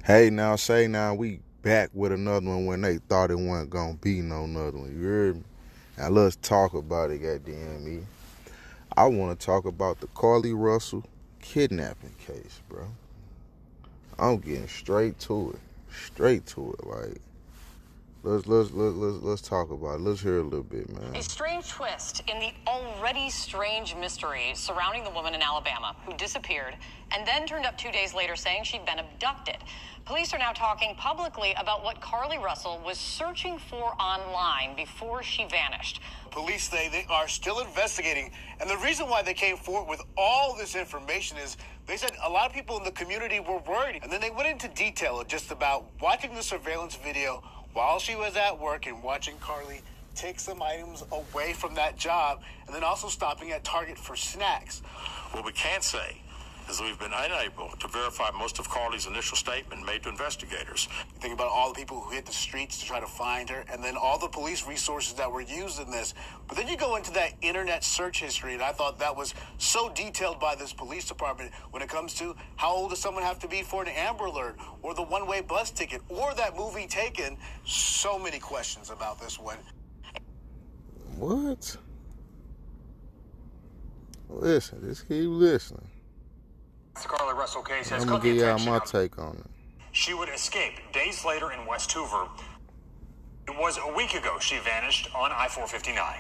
Hey, now say now we back with another one when they thought it wasn't gonna be no another one. You heard me? Now let's talk about it, goddamn me. I want to talk about the Carlee Russell kidnapping case, bro. I'm getting straight to it, Like let's talk about it. Let's hear a little bit, man. A strange twist in the already strange mystery surrounding the woman in Alabama who disappeared and then turned up 2 days later saying she'd been abducted. Police are now talking publicly about what Carlee Russell was searching for online before she vanished. Police say they are still investigating, and the reason why they came forward with all this information is they said a lot of people in the community were worried, and then they went into detail just about watching the surveillance video while she was at work and watching Carlee take some items away from that job, and then also stopping at Target for snacks. What we can say is that we've been unable to verify most of Carlee's initial statement made to investigators. You think about all the people who hit the streets to try to find her, and then all the police resources that were used in this. But then you go into that internet search history, and I thought that was so detailed by this police department when it comes to how old does someone have to be for an Amber Alert, or the one-way bus ticket, or that movie Taken. So many questions about this one. What? Listen, just keep listening. The Carlee Russell case has I'm caught gonna the give y'all attention my of... take on it. She would escape days later in West Hoover. It was a week ago she vanished on I-459.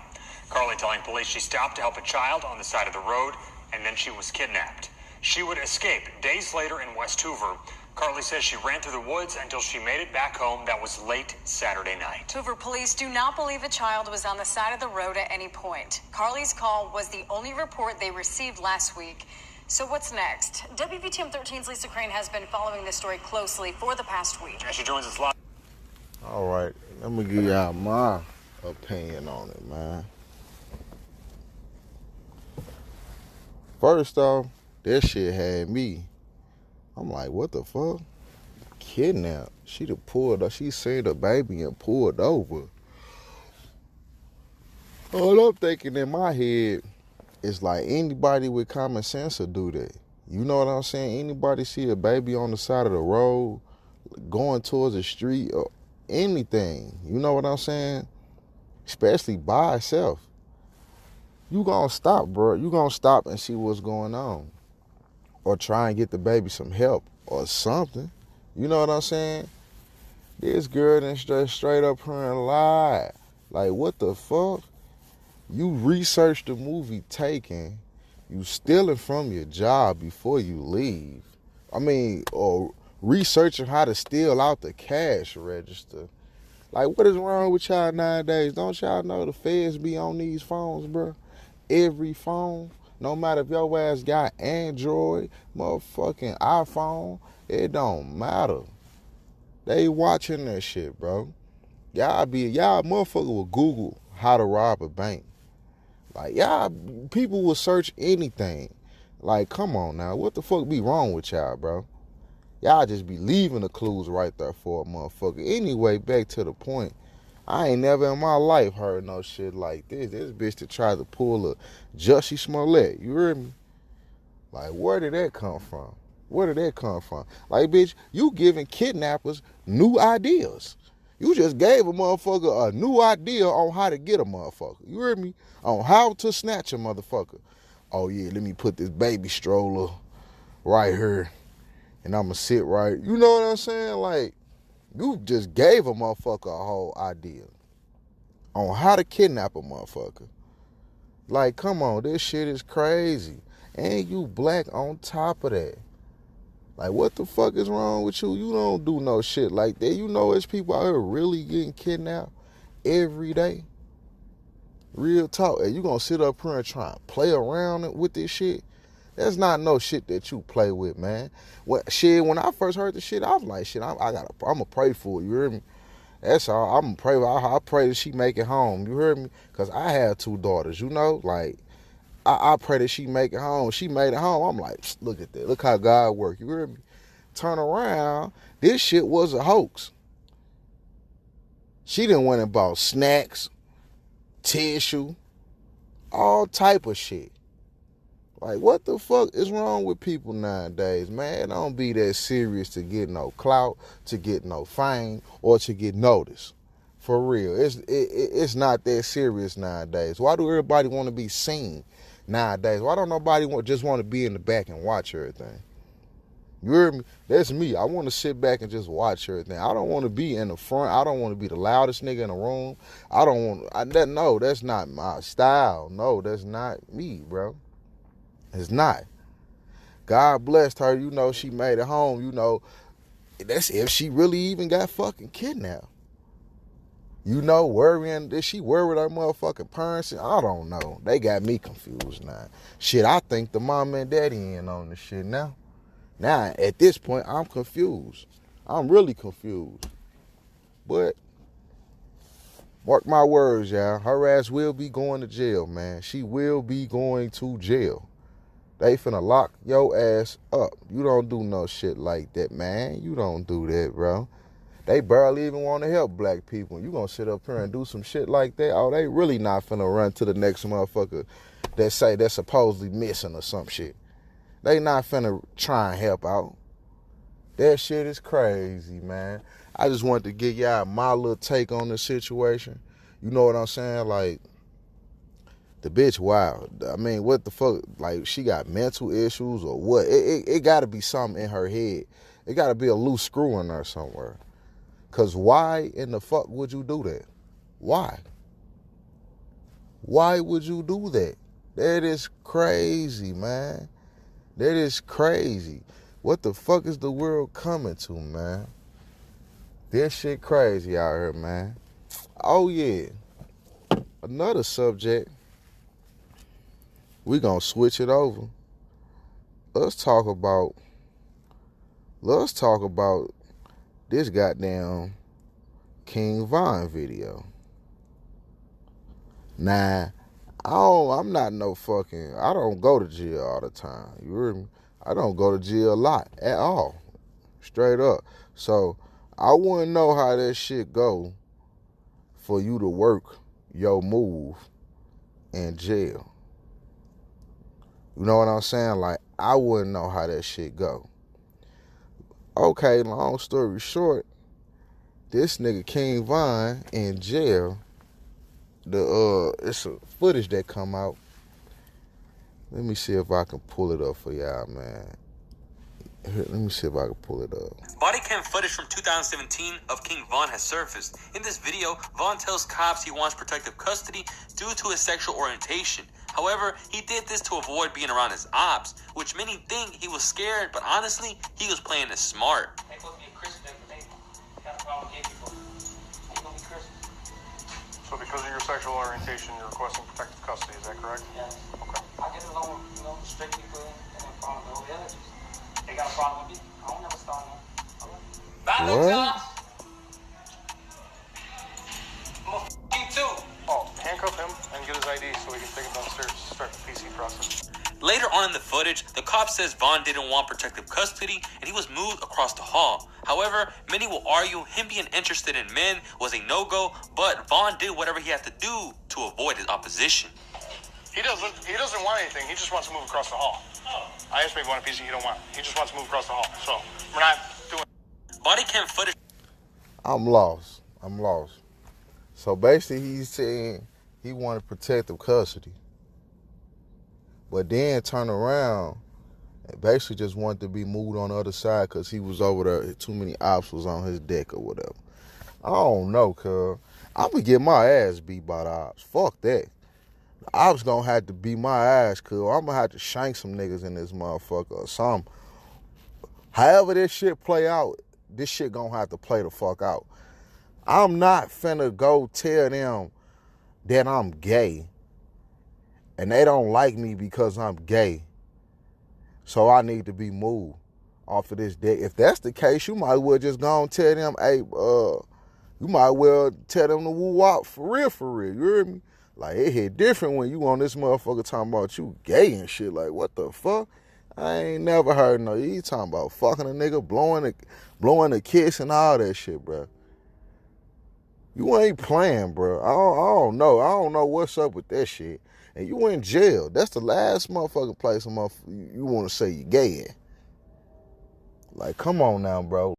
Carlee telling police she stopped to help a child on the side of the road, and then she was kidnapped. She would escape days later in West Hoover. Carlee says she ran through the woods until she made it back home. That was late Saturday night. Hoover police do not believe a child was on the side of the road at any point. Carlee's call was the only report they received last week. So what's next? WVTM 13's Lisa Crane has been following this story closely for the past week. And she joins us live. All right, let me give y'all my opinion on it, man. First off, that shit had me. I'm like, what the fuck? Kidnapped. She'd have pulled up. She seen the baby and pulled over. All I'm thinking in my head is like anybody with common sense will do that. You know what I'm saying? Anybody see a baby on the side of the road going towards the street or anything, you know what I'm saying? Especially by itself. You gonna stop, bro. You gonna stop and see what's going on. Or try and get the baby some help or something. You know what I'm saying? This girl done straight up her and lied. Like, what the fuck? You researched the movie Taken. You stealing from your job before you leave. Or researching how to steal out the cash register. Like, what is wrong with y'all nowadays? Don't y'all know the feds be on these phones, bro? Every phone. No matter if your ass got Android, motherfucking iPhone, it don't matter. They watching that shit, bro. Y'all motherfucker will Google how to rob a bank. Like, y'all, people will search anything. Like, come on now. What the fuck be wrong with y'all, bro? Y'all just be leaving the clues right there for a motherfucker. Anyway, back to the point. I ain't never in my life heard no shit like this. This bitch that tried to pull a Jussie Smollett. You heard me? Like, where did that come from? Like, bitch, you giving kidnappers new ideas. You just gave a motherfucker a new idea on how to get a motherfucker. You heard me? On how to snatch a motherfucker. Oh, yeah, let me put this baby stroller right here, and I'm going to sit right. You know what I'm saying? Like, you just gave a motherfucker a whole idea on how to kidnap a motherfucker. Like, come on, this shit is crazy. And you black on top of that. Like, what the fuck is wrong with you? You don't do no shit like that. You know there's people out here really getting kidnapped every day. Real talk. And you gonna sit up here and try and play around with this shit? That's not no shit that you play with, man. When I first heard the shit, I was like, shit, I'm gonna pray for you. You hear me? That's all. I'm gonna pray. I pray that she make it home. You heard me? Cause I have 2 daughters. You know, like I pray that she make it home. She made it home. I'm like, look at that. Look how God work. You hear me? Turn around. This shit was a hoax. She done went and bought snacks, tissue, all type of shit. Like, what the fuck is wrong with people nowadays, man? Don't be that serious to get no clout, to get no fame, or to get noticed. For real. It's not that serious nowadays. Why do everybody want to be seen nowadays? Why don't nobody just want to be in the back and watch everything? You heard me? That's me. I want to sit back and just watch everything. I don't want to be in the front. I don't want to be the loudest nigga in the room. I don't want... No, that's not my style. No, that's not me, bro. It's not. God blessed her, you know, she made it home, you know. That's if she really even got fucking kidnapped. You know, worrying, did she worry her motherfucking parents? I don't know. They got me confused now. Shit, I think the mom and daddy in on the shit now. Now, at this point, I'm confused. I'm really confused. But, mark my words, y'all. Her ass will be going to jail, man. She will be going to jail. They finna lock your ass up. You don't do no shit like that, man. You don't do that, bro. They barely even want to help black people. You gonna sit up here and do some shit like that? Oh, they really not finna run to the next motherfucker that say they're supposedly missing or some shit. They not finna try and help out. That shit is crazy, man. I just wanted to give y'all my little take on the situation. You know what I'm saying? Like, the bitch wild. I mean, what the fuck? Like, she got mental issues or what? It gotta be something in her head. It gotta be a loose screw in there somewhere. Cause why in the fuck would you do that? Why? Why would you do that? That is crazy, man. That is crazy. What the fuck is the world coming to, man? This shit crazy out here, man. Oh yeah. Another subject. We gonna switch it over. Let's talk about this goddamn King Von video. Nah, I'm not no fucking, I don't go to jail all the time. You hear me? I don't go to jail a lot at all. Straight up. So I wouldn't know how that shit go for you to work your move in jail. You know what I'm saying? Like, I wouldn't know how that shit go. Okay, long story short, this nigga King Von in jail. It's a footage that come out. Let me see if I can pull it up for y'all, man. Let me see if I can pull it up. Body cam footage from 2017 of King Von has surfaced. In this video, Von tells cops he wants protective custody due to his sexual orientation. However, he did this to avoid being around his ops, which many think he was scared, but honestly, he was playing it smart. They supposed to be a Christian, but they got a problem with gay people. They gonna be Christian. So because of your sexual orientation, you're requesting protective custody, is that correct? Yes. Okay. I get along with, straight people and then problem with all the others. They got a problem with me. I don't never start them. What? Me too. Oh, handcuff him and get his ID so we can take him downstairs to start the PC process. Later on in the footage, the cop says Von didn't want protective custody and he was moved across the hall. However, many will argue him being interested in men was a no-go, but Von did whatever he had to do to avoid his opposition. He doesn't want anything. He just wants to move across the hall. I asked him if he wanted a PC. He don't want it. He just wants to move across the hall. So we're not doing. Body cam footage. I'm lost. So basically he's saying he wanted protective custody. But then turn around and basically just wanted to be moved on the other side because he was over there. Too many ops was on his deck or whatever. I don't know, cuz. I'm going to get my ass beat by the ops. Fuck that. The ops going to have to beat my ass, cuz. I'm going to have to shank some niggas in this motherfucker or something. However this shit play out, this shit going to have to play the fuck out. I'm not finna go tell them that I'm gay and they don't like me because I'm gay, so I need to be moved off of this deck. If that's the case, you might well just go and tell them, hey, you might well tell them to woo out for real, you hear me? Like, it hit different when you on this motherfucker talking about you gay and shit. Like, what the fuck? I ain't never heard no, you talking about fucking a nigga, blowing a kiss and all that shit, bro. You ain't playing, bro. I don't know. I don't know what's up with that shit. and you in jail. That's the last motherfucking place you want to say you gay in. Like, come on now, bro.